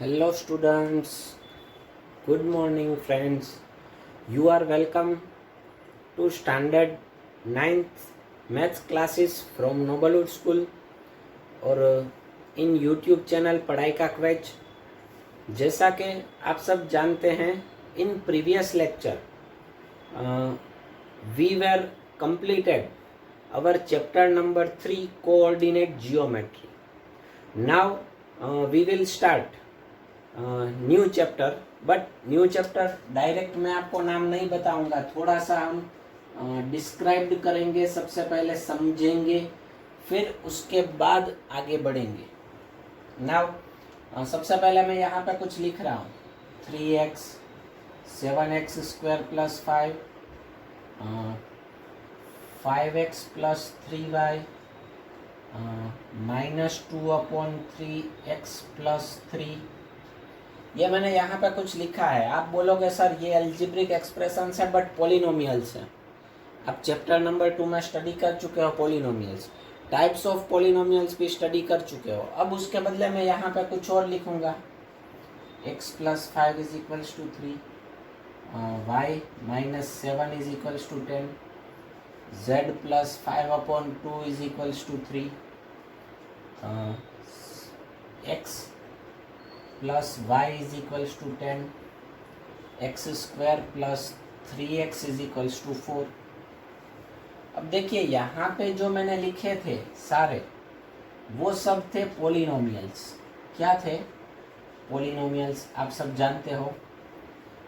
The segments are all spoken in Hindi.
Hello students, good morning friends. You are welcome to standard 9th maths classes from Noblewood School और इन YouTube चैनल पढ़ाई का क्वेज। जैसा कि आप सब जानते हैं, in previous lecture we were completed our chapter number 3 coordinate geometry. Now we will start new chapter, but new chapter direct मैं आपको नाम नहीं बताऊंगा, थोड़ा सा हम डिस्क्राइब करेंगे, सबसे पहले समझेंगे, फिर उसके बाद आगे बढ़ेंगे। नाउ सबसे पहले मैं यहाँ पे कुछ लिख रहा हूँ, 3x 7x square plus 5 5x plus 3y -2/3x plus 3। ये मैंने यहाँ पे कुछ लिखा है। आप बोलोगे सर ये एल्जेब्रिक एक्सप्रेशंस है बट पॉलिनोमियल्स हैं। आप चैप्टर नंबर 2 में स्टडी कर चुके हो पॉलिनोमियल्स, टाइप्स ऑफ पॉलिनोमियल्स भी स्टडी कर चुके हो। अब उसके बदले में यहाँ पे कुछ और लिखूंगा, x plus 5 is equals to 3, y -7 is equals to 10, z plus 5/2 is equals to 3, x plus y is equals to 10, x square plus 3x is equals to 4। अब देखिए यहाँ पे जो मैंने लिखे थे सारे, वो सब थे पॉलिनोमियल्स। क्या थे? पॉलिनोमियल्स, आप सब जानते हो।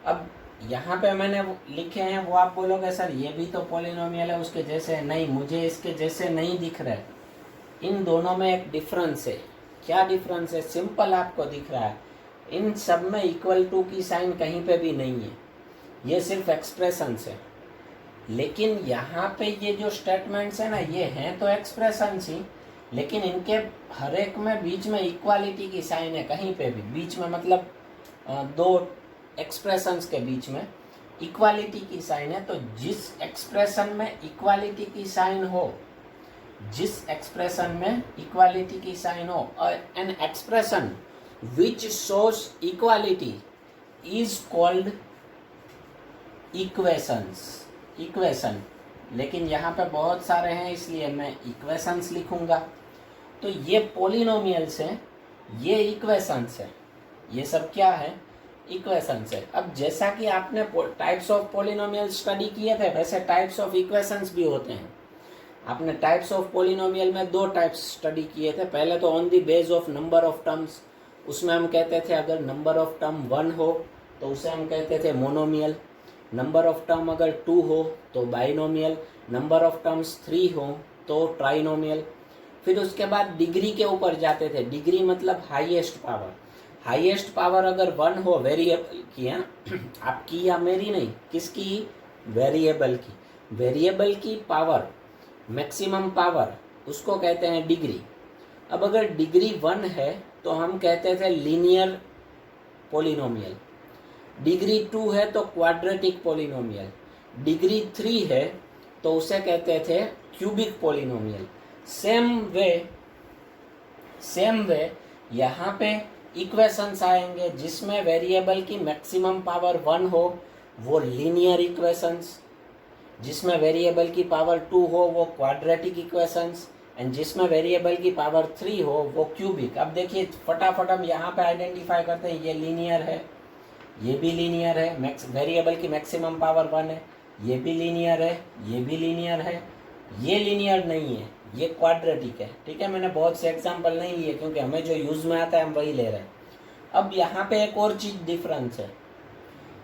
अब यहाँ पे मैंने लिखे हैं, वो आप बोलोगे सर ये भी तो पॉलिनोमियल है उसके जैसे। नहीं, मुझे इसके जैसे नहीं दिख रहा है। इन दोनों में एक डिफरेंस है। क्या डिफरेंस है? सिंपल आपको दिख रहा है, इन सब में इक्वल टू की साइन कहीं पे भी नहीं है, ये सिर्फ एक्सप्रेशंस है। लेकिन यहाँ पे ये जो स्टेटमेंट्स है ना, ये हैं तो एक्सप्रेशंस ही, लेकिन इनके हर एक में बीच में इक्वालिटी की साइन है। कहीं पे भी बीच में, मतलब दो एक्सप्रेशंस के बीच में इक्वालिटी की साइन है। तो जिस एक्सप्रेशन में इक्वालिटी की साइन हो, जिस एक्सप्रेशन में इक्वालिटी की साइन हो, an expression which shows equality is called equations. Equation, लेकिन यहाँ पे बहुत सारे हैं इसलिए मैं इक्वेशंस लिखूंगा। तो ये पॉलिनोमियल्स हैं, ये इक्वेशंस है। ये सब क्या है? इक्वेशंस है। अब जैसा कि आपने टाइप्स ऑफ पॉलिनोमियल स्टडी किए थे, वैसे टाइप्स ऑफ इक्वेशंस भी होते हैं। आपने टाइप्स ऑफ पॉलिनोमियल में 2 टाइप्स स्टडी किए थे। पहले तो on the base of number of terms, उसमें हम कहते थे अगर नंबर ऑफ टर्म 1 हो तो उसे हम कहते थे मोनोमियल, नंबर ऑफ टर्म अगर 2 हो तो बाइनोमियल, नंबर ऑफ टर्म्स 3 हो तो ट्राइनोमियल। फिर उसके बाद डिग्री के ऊपर जाते थे। डिग्री मतलब हाईएस्ट पावर। हाईएस्ट पावर अगर 1 हो वेरिएबल की, है आपकी या मेरी नहीं, किसकी? वेरिएबल की। वेरिएबल की पावर, मैक्सिमम पावर, उसको कहते हैं डिग्री। अब अगर डिग्री 1 है तो हम कहते थे लीनियर पॉलिनोमियल, डिग्री 2 है तो क्वाड्रेटिक पॉलिनोमियल, डिग्री 3 है तो उसे कहते थे क्यूबिक पॉलिनोमियल। सेम वे यहाँ पे इक्वेशंस आएंगे जिसमें वेरिएबल की मैक्सिमम पावर 1 हो वो लीनियर इक्वेशंस, जिसमें वेरिएबल की पावर 2 हो वो क्वाड्रेटिक इक्वेशंस, एंड जिसमें वेरिएबल की पावर 3 हो वो क्यूबिक। अब देखिए फटाफट हम यहाँ पे आइडेंटिफाई करते हैं, ये लीनियर है, ये भी लीनियर है, वेरिएबल की मैक्सिमम पावर 1 है, ये भी लीनियर है, ये भी लीनियर है, ये लीनियर नहीं है, ये क्वाड्रेटिक है। ठीक है, मैंने बहुत से एग्जाम्पल नहीं लिए क्योंकि हमें जो यूज में आता है हम वही ले रहे हैं। अब यहाँ पे एक और चीज डिफरेंस है।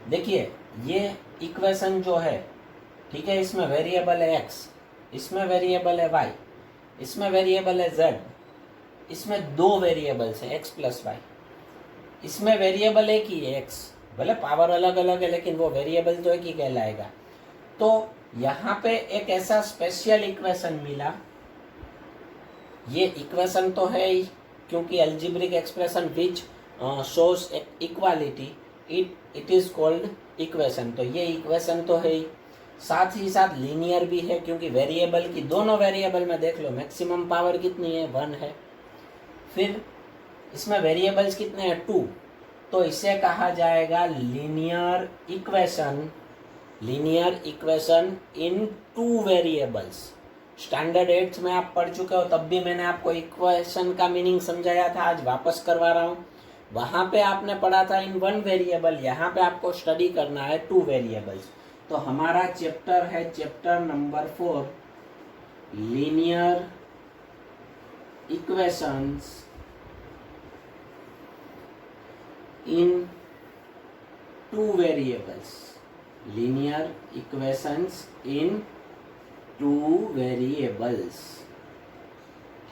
देखिए ये इक्वेशन जो है, ठीक है, इसमें वेरिएबल है x, इसमें वेरिएबल है y, इसमें वेरिएबल है z, इसमें 2 वेरिएबल्स हैं x प्लस y, इसमें वेरिएबल एक ही है x, भले पावर अलग अलग है लेकिन वो वेरिएबल तो एक ही कहलाएगा। तो यहाँ पे एक ऐसा स्पेशल इक्वेशन मिला। ये इक्वेशन तो है ही, क्योंकि algebraic expression which shows equality, it is called equation. तो ये इक्वेशन तो है ही, साथ ही साथ लीनियर भी है क्योंकि वेरिएबल की, दोनों वेरिएबल में देख लो मैक्सिमम पावर कितनी है? 1 है। फिर इसमें वेरिएबल्स कितने हैं? 2। तो इसे कहा जाएगा linear equation in two variables. Standard 8th में आप पढ़ चुके हो, तब भी मैंने आपको इक्वेशन का मीनिंग समझाया था, आज वापस करवा रहा हूँ। वहाँ पे आपने पढ़ा था इन वन वेरिएबल, यहाँ पे आपको स्टडी करना है टू वेरिएबल्स। तो हमारा चैप्टर है चैप्टर नंबर 4, लीनियर इक्वेशंस इन टू वेरिएबल्स। लीनियर इक्वेशंस इन टू वेरिएबल्स,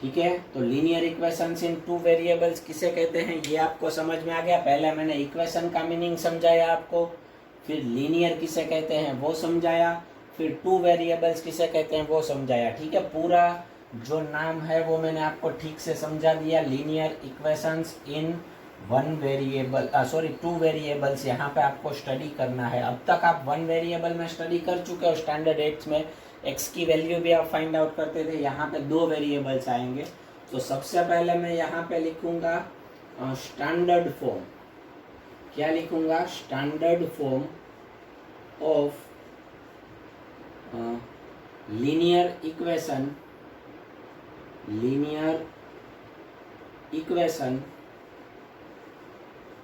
ठीक है। तो लीनियर इक्वेशंस इन टू वेरिएबल्स किसे कहते हैं ये आपको समझ में आ गया। पहले मैंने इक्वेशन का मीनिंग समझाया आपको, फिर लीनियर किसे कहते हैं वो समझाया, फिर टू वेरिएबल्स किसे कहते हैं वो समझाया, ठीक है। पूरा जो नाम है वो मैंने आपको ठीक से समझा दिया। लीनियर इक्वेशंस इन टू वेरिएबल्स यहाँ पे आपको स्टडी करना है। अब तक आप वन वेरिएबल में स्टडी कर चुके हो, स्टैंडर्ड 8th में एक्स की वैल्यू भी आप फाइंड आउट करते थे। यहाँ पे दो वेरिएबल्स आएंगे, तो सबसे पहले मैं यहाँ पे लिखूंगा स्टैंडर्ड फॉर्म। क्या लिखूंगा? Standard form of linear equation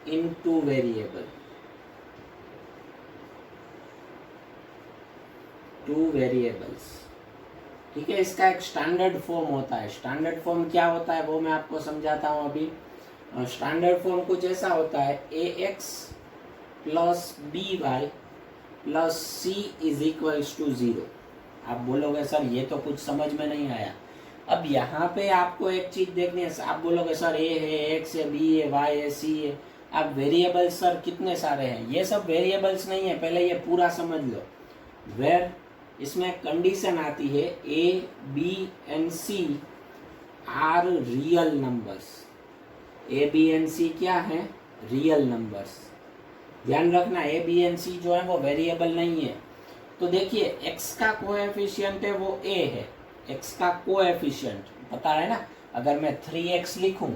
in two variables, ठीक है। इसका एक स्टैंडर्ड फॉर्म होता है। स्टैंडर्ड फॉर्म क्या होता है वो मैं आपको समझाता हूँ अभी। स्टैंडर्ड फॉर्म कुछ ऐसा होता है, ax plus by plus c is equals to 0। आप बोलोगे सर ये तो कुछ समझ में नहीं आया। अब यहाँ पे आपको एक चीज देखनी है। आप बोलोगे सर a है, x है, b है, y है, c है। अब वेरिएबल्स सर कितने सारे हैं? ये सब वेरिएबल्स नहीं है, पहले ये पूरा समझ लो। वेर इसमें कंडीशन आती है a, b and c are real numbers. a, b and c क्या है? Real numbers. ध्यान रखना a, b एंड c जो है वो वेरिएबल नहीं है। तो देखिए x का कोएफिशिएंट है वो a है। x का कोएफिशिएंट पता है ना, अगर मैं 3x लिखूं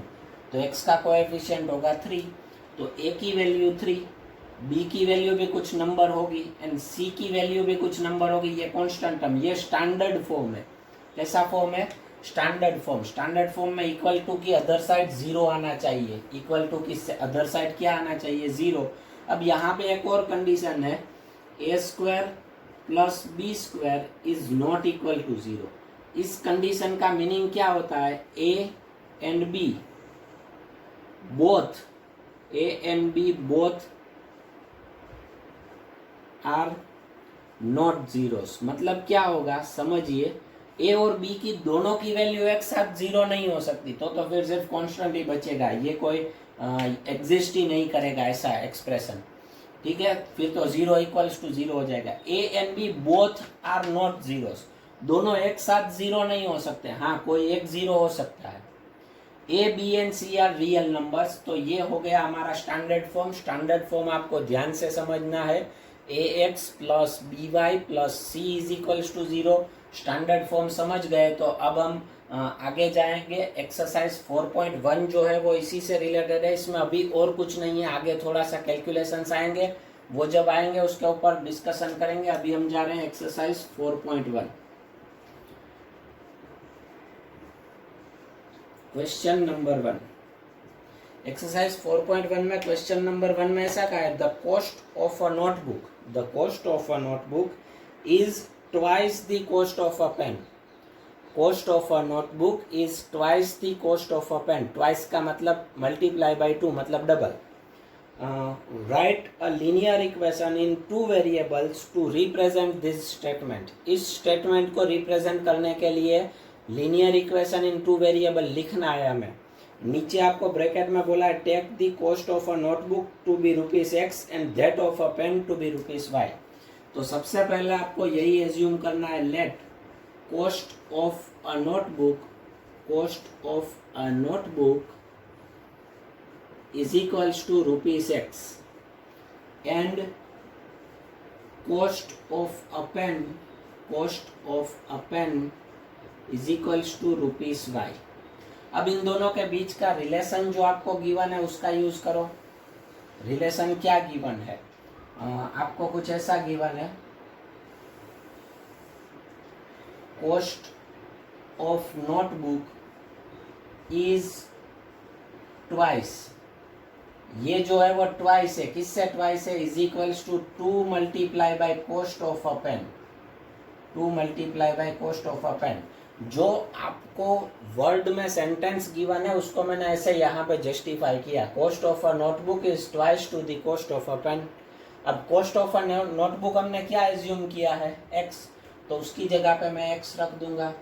तो x का कोएफिशिएंट होगा 3, तो a की वैल्यू 3, b की वैल्यू भी कुछ नंबर होगी एंड c की वैल्यू भी कुछ नंबर होगी। ये कांस्टेंट टर्म, ये स्टैंडर्ड फॉर्म है। कैसा फॉर्म है? Standard form. स्टैंडर्ड फॉर्म में इक्वल टू की अदर साइड 0 आना चाहिए। इक्वल टू की अदर साइड क्या आना चाहिए? 0। अब यहाँ पे एक और कंडीशन है, a square plus b square is not equal to 0। इस कंडीशन का मीनिंग क्या होता है? a and b both are not zeros. मतलब क्या होगा समझिए, a और b की दोनों की वैल्यू एक साथ 0 नहीं हो सकती, तो फिर सिर्फ कांस्टेंट ही बचेगा। ये कोई एग्जिस्ट ही नहीं करेगा ऐसा एक्सप्रेशन, ठीक है। फिर तो 0 इक्वल्स टू 0 हो जाएगा। a and b both are not zeros, दोनों एक साथ 0 नहीं हो सकते। हाँ, कोई एक 0 हो सकता है। a, b and c are real numbers. तो ये हो गया हमारा स्टैंडर्ड फॉर्म। स्टैंडर्ड फॉर्म आपको ध्यान से समझना है, ax plus by plus c is equals to 0। Standard form समझ गए तो अब हम आगे जाएंगे। एक्सरसाइज 4.1 जो है वो इसी से रिलेटेड है। इसमें अभी और कुछ नहीं है, आगे थोड़ा सा कैलकुलेशंस आएंगे, वो जब आएंगे उसके ऊपर डिस्कशन करेंगे। अभी हम जा रहे हैं एक्सरसाइज 4.1। Question number 1। एक्सरसाइज 4.1 में क्वेश्चन नंबर 1 में ऐसा कहा है, the cost of a notebook is twice the cost of a pen. Cost of a notebook is twice the cost of a pen. Twice का मतलब मल्टीप्लाई बाय 2 मतलब double. Write a linear equation in two variables to represent this statement. इस स्टेटमेंट को रिप्रेजेंट करने के लिए linear equation in two variable लिखना है हमें। नीचे आपको ब्रैकेट में बोला है, take the cost of a notebook to be ₹x and that of a pen to be ₹y। तो सबसे पहले आपको यही एज्यूम करना है, let cost of a notebook is equals to ₹x and cost of a pen is equals to ₹y। अब इन दोनों के बीच का रिलेशन जो आपको गिवन है उसका यूज करो। रिलेशन क्या गिवन है, आपको कुछ ऐसा गिवन है, cost of notebook is twice, ये जो है वो ट्वाइस है, किससे ट्वाइस है, is equals to 2 multiply by cost of a pen, 2 multiply by cost of a pen. जो आपको वर्ड में सेंटेंस गिवन है उसको मैंने ऐसे यहाँ पे जस्टिफाई किया, cost of a notebook is twice to the cost of a pen. अब कॉस्ट ऑफ अ नोटबुक हमने क्या एज्यूम किया है, एक्स, तो उसकी जगह पे मैं एक्स रख दूंगा।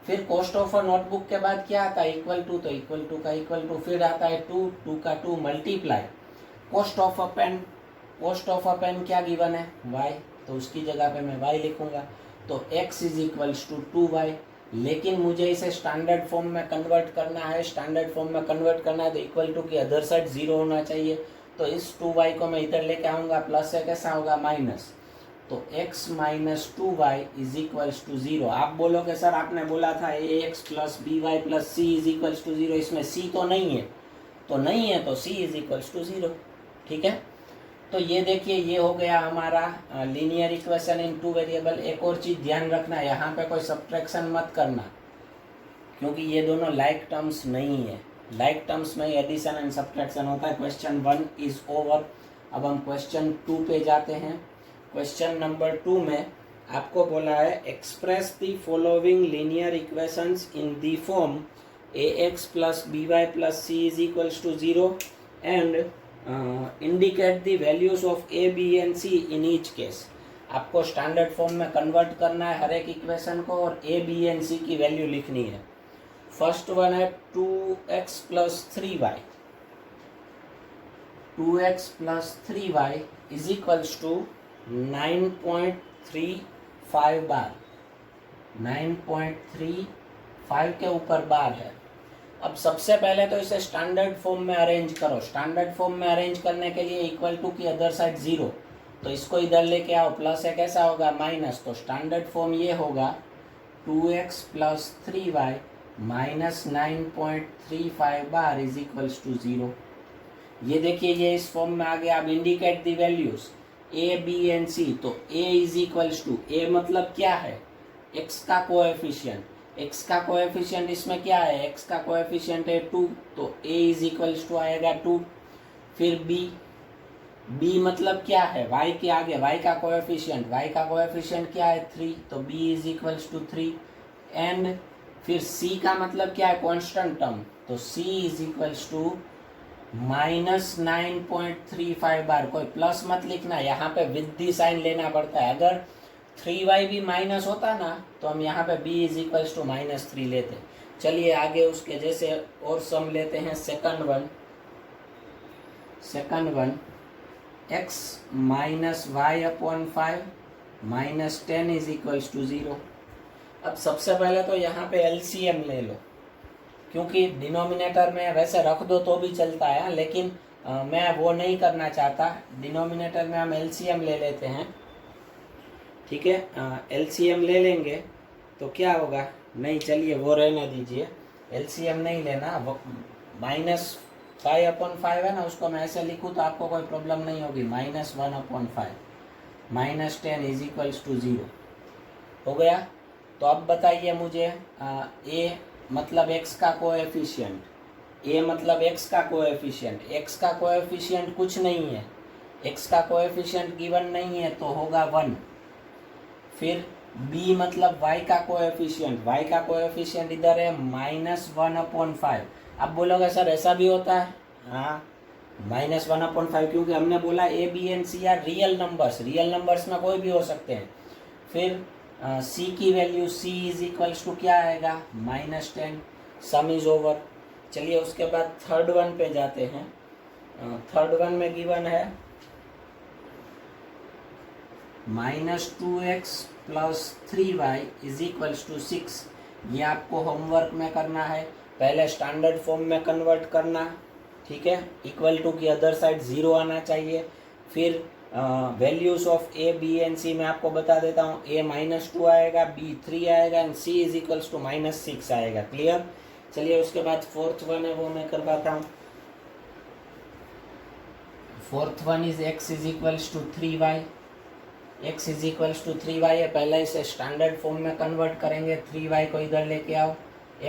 फिर कॉस्ट ऑफ अ नोटबुक के बाद क्या आता है, इक्वल टू, तो इक्वल टू का इक्वल टू, फिर आता है 2, 2 का 2 multiply cost of a pen, cost of a pen क्या गिवन है, y, तो उसकी जगह पे मैं y लिखूंगा, तो x is equals to 2y। लेकिन मुझे इसे स्टैंडर्ड फॉर्म में कन्वर्ट करना है, स्टैंडर्ड फॉर्म में कन्वर्ट करना है तो इक्वल टू की अदर साइड 0 होना चाहिए, तो इस 2y को मैं इधर लेके आऊँगा, प्लस से कैसा होगा माइनस, तो x minus 2y is equals to 0। आप बोलोगे सर आपने बोला था ax plus by plus c is equals to 0, इसमें c तो नहीं है, तो नहीं है तो c इज इक्वल्स टू 0, ठीक है। तो ये देखिए ये हो गया हमारा लीनियर इक्वेशन इन 2 वेरिएबल। एक और चीज़ ध्यान रखना, यहाँ पे कोई सब्ट्रैक्शन मत करना, क्योंकि ये दोनों लाइक टर्म्स नहीं है, लाइक टर्म्स में एडिशन एंड सब्ट्रैक्शन होता है। Question 1 is over. अब हम क्वेश्चन 2 पे जाते हैं। क्वेश्चन नंबर 2 में आपको बोला है express the following linear equations in the form ax plus by plus c is equals to 0 and indicate the values of a b and c in each case. आपको स्टैंडर्ड फॉर्म में कन्वर्ट करना है हर एक इक्वेशन को और a b एंड c की वैल्यू लिखनी है। फर्स्ट वन है 2x plus 3y, 2x plus 3y is equals to 9.35 bar, 9.35 के ऊपर बार है। अब सबसे पहले तो इसे स्टैंडर्ड फॉर्म में अरेंज करो। स्टैंडर्ड फॉर्म में अरेंज करने के लिए इक्वल टू की अदर साइड 0, तो इसको इधर लेके आओ, प्लस है कैसा होगा माइनस, तो स्टैंडर्ड फॉर्म ये होगा 2x plus 3y minus 9.35 bar is equals to 0। ये देखिए ये इस फॉर्म में आ गया। अब indicate the values a b and c, तो a is equals to, a मतलब क्या है, x का कोएफिशिएंट, x का कोएफिशिएंट इसमें क्या है, x का कोएफिशिएंट है 2, तो a इज इक्वल्स टू आएगा 2। फिर b, b मतलब क्या है, y के आगे y का कोएफिशिएंट, y का कोएफिशिएंट क्या है 3, तो b is equals to 3। And फिर c का मतलब क्या है, कांस्टेंट टर्म, तो c is equals to minus 9.35 bar. कोई प्लस मत लिखना, यहाँ पे विद दी साइन लेना पड़ता है। अगर 3y भी माइनस होता ना तो हम यहाँ पे b is equals to minus 3 लेते। चलिए आगे उसके जैसे और सम लेते हैं। Second one x minus y upon 5 minus 10 is equals to 0। अब सबसे पहले तो यहाँ पे एलसीएम ले लो, क्योंकि डिनोमिनेटर में वैसे रख दो तो भी चलता है, लेकिन मैं वो नहीं करना चाहता। डिनोमिनेटर में हम एलसीएम ले लेते हैं, ठीक है। एलसीएम ले लेंगे तो क्या होगा, नहीं चलिए वो रहने दीजिए, एलसीएम नहीं लेना। माइनस 5 अपॉन 5 है ना, उसको मैं ऐसे लिखूँ तो आपको कोई प्रॉब्लम नहीं होगी। Minus 1 upon 5 minus 10 is equals to 0 हो गया। तो अब बताइए मुझे a मतलब x का कोएफिशिएंट, a मतलब x का कोएफिशिएंट, x का कोएफिशिएंट कुछ नहीं है, x का कोएफिशिएंट गिवन नहीं है तो होगा 1। फिर b मतलब y का कोएफिशिएंट, y का कोएफिशिएंट इधर है माइनस 1 अपॉन 5। अब बोलोगे सर ऐसा भी होता है, हाँ माइनस 1 अपॉन 5, क्योंकि हमने बोला a b and c are real numbers, real numbers में कोई भी हो सकते हैं। फिर c की value c is equals to क्या आएगा माइनस 10, सम इज ओवर। चलिए उसके बाद थर्ड वन पे जाते हैं। थर्ड वन में गिवन है minus 2x plus 3y is equals to 6। ये आपको होमवर्क में करना है, पहले स्टैंडर्ड फॉर्म में कन्वर्ट करना, ठीक है। इक्वल टू की अदर साइड 0 आना चाहिए। फिर values of a b and c मैं आपको बता देता हूँ। a माइनस 2 आएगा, b 3 आएगा and c is equals to minus 6 आएगा। क्लियर। चलिए उसके बाद फोर्थ वन है वो मैं करवाता हूँ। Fourth one is x is equals to 3y, x is equals to 3y है, पहले इसे स्टैंडर्ड फॉर्म में कन्वर्ट करेंगे, 3y को इधर लेके आओ,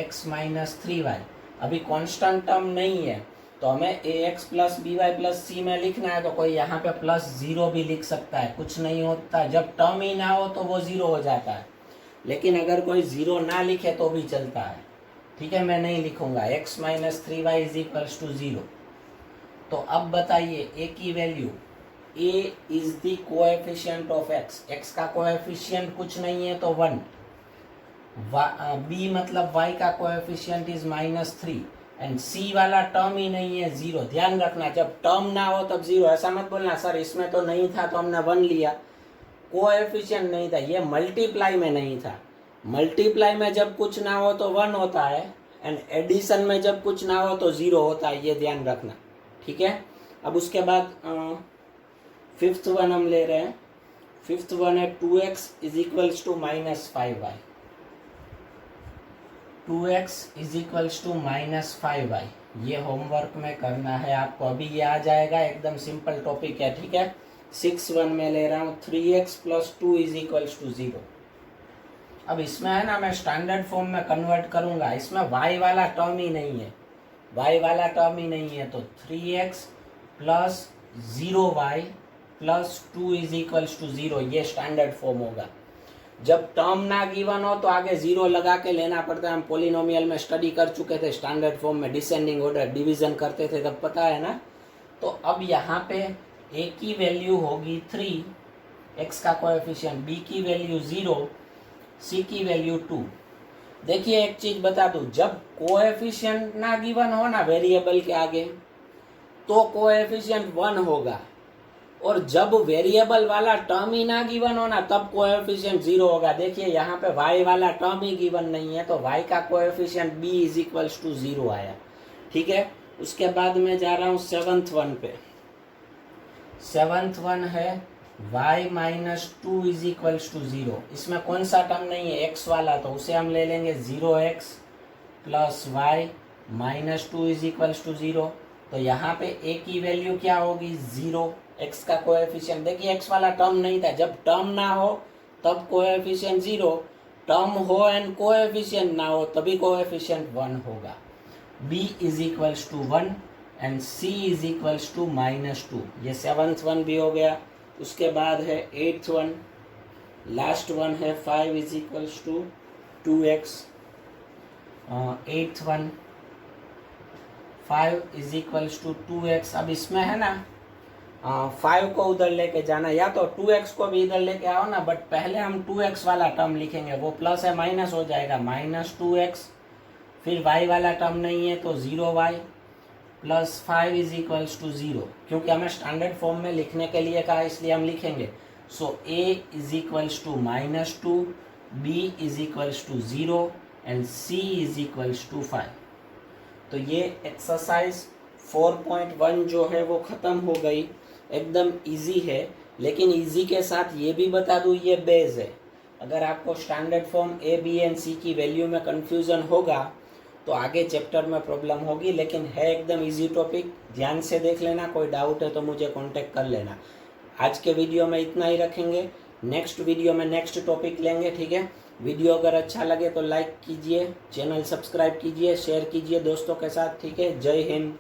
x माइनस 3y। अभी कांस्टेंट टर्म नहीं है तो हमें ax plus B Y plus C में लिखना है, तो कोई यहाँ पे प्लस 0 भी लिख सकता है, कुछ नहीं होता, जब टर्म ही ना हो तो वो 0 हो जाता है। लेकिन अगर कोई 0 ना लिखे तो भी चलता है, ठीक है, मैं नहीं लिखूंगा, x minus 3y is equals to 0। तो अब बताइए a की value, a is the coefficient of x, x का कोएफिशिएंट कुछ नहीं है तो 1, b मतलब y का कोएफिशिएंट इज -3 एंड c वाला टर्म ही नहीं है 0। ध्यान रखना, जब टर्म ना हो तब 0, ऐसा मत बोलना सर इसमें तो नहीं था तो हमने 1 लिया, कोएफिशिएंट नहीं था, ये मल्टीप्लाई में नहीं था। मल्टीप्लाई में जब कुछ ना हो तो 1 होता है एंड एडिशन में जब कुछ ना हो तो 0 होता है, ये ध्यान रखना, ठीक है। अब उसके बाद फिफ्थ वन हम ले रहे हैं, फिफ्थ वन है 2x is equals to -5y, 2x is equals to -5y, ये होमवर्क में करना है आपको, अभी ये आ जाएगा, एकदम सिंपल टॉपिक है, ठीक है। 6 वन में ले रहा हूँ 3x plus 2 is equals to 0। अब इसमें है ना, मैं स्टैंडर्ड फॉर्म में कन्वर्ट करूंगा, इसमें y वाला टर्म ही नहीं है, y वाला टर्म ही नहीं है, तो 3x plus 0y plus 2 is equals to 0, ये स्टैंडर्ड फॉर्म होगा। जब टर्म ना गिवन हो तो आगे 0 लगा के लेना पड़ता है, हम पोलिनोमियल में स्टडी कर चुके थे, स्टैंडर्ड फॉर्म में डिसेंडिंग ऑर्डर डिवीजन करते थे तब, पता है ना। तो अब यहाँ पे a की वैल्यू होगी 3, x का कोएफिशिएंट, b की वैल्यू 0, c की वैल्यू 2। देखिए एक चीज बता दूं, जब कोएफिशिएंट ना गिवन हो ना वेरिएबल के आगे तो कोएफिशिएंट 1 होगा, और जब वेरिएबल वाला टर्म ही ना गिवन हो ना तब कोएफिशिएंट 0 होगा। देखिए यहाँ पे y वाला टर्म ही गिवन नहीं है तो y का coefficient b is equals to 0 आया, ठीक है। उसके बाद मैं जा रहा हूँ 7th वन पे, 7th वन है y minus 2 is equals to 0। इसमें कौन सा टर्म नहीं है, x वाला, तो उसे हम ले लेंगे 0x plus y minus 2 is equals to 0। तो यहाँ पे a की वैल्यू क्या होगी 0, x का कोएफिशिएंट, देखिए x वाला टर्म नहीं था, जब टर्म ना हो तब कोएफिशिएंट 0, टर्म हो एंड कोएफिशिएंट ना हो तभी कोएफिशिएंट 1 होगा। b is equals to 1 and c is equals to -2, ये 7th वन भी हो गया। उसके बाद है 8th वन, लास्ट वन है 5 is equals to 2x, 8th one 5 is equals to 2x। अब इसमें है ना 5 को उधर लेके जाना, या तो 2x को भी इधर लेके आओ ना, बट पहले हम 2x वाला टर्म लिखेंगे, वो प्लस है माइनस हो जाएगा, -2x, फिर y वाला टर्म नहीं है तो 0y plus 5 is equals to 0, क्योंकि हमें स्टैंडर्ड फॉर्म में लिखने के लिए कहा इसलिए हम लिखेंगे। So a is equals to -2, b is equals to 0 and c is equals to 5। तो ये एक्सरसाइज 4.1 जो है वो ख़त्म हो गई, एकदम इजी है, लेकिन इजी के साथ ये भी बता दूँ ये बेस है। अगर आपको standard form a, b and c की वैल्यू में कन्फ्यूज़न होगा तो आगे चैप्टर में प्रॉब्लम होगी, लेकिन है एकदम इजी टॉपिक, ध्यान से देख लेना, कोई डाउट है तो मुझे कांटेक्ट कर लेना। आज के वीडियो में इतना ही रखेंगे, नेक्स्ट वीडियो में नेक्स्ट टॉपिक लेंगे, ठीक है। वीडियो अगर अच्छा लगे तो लाइक कीजिए, चैनल सब्सक्राइब कीजिए, शेयर कीजिए दोस्तों के साथ, ठीक है। जय हिंद।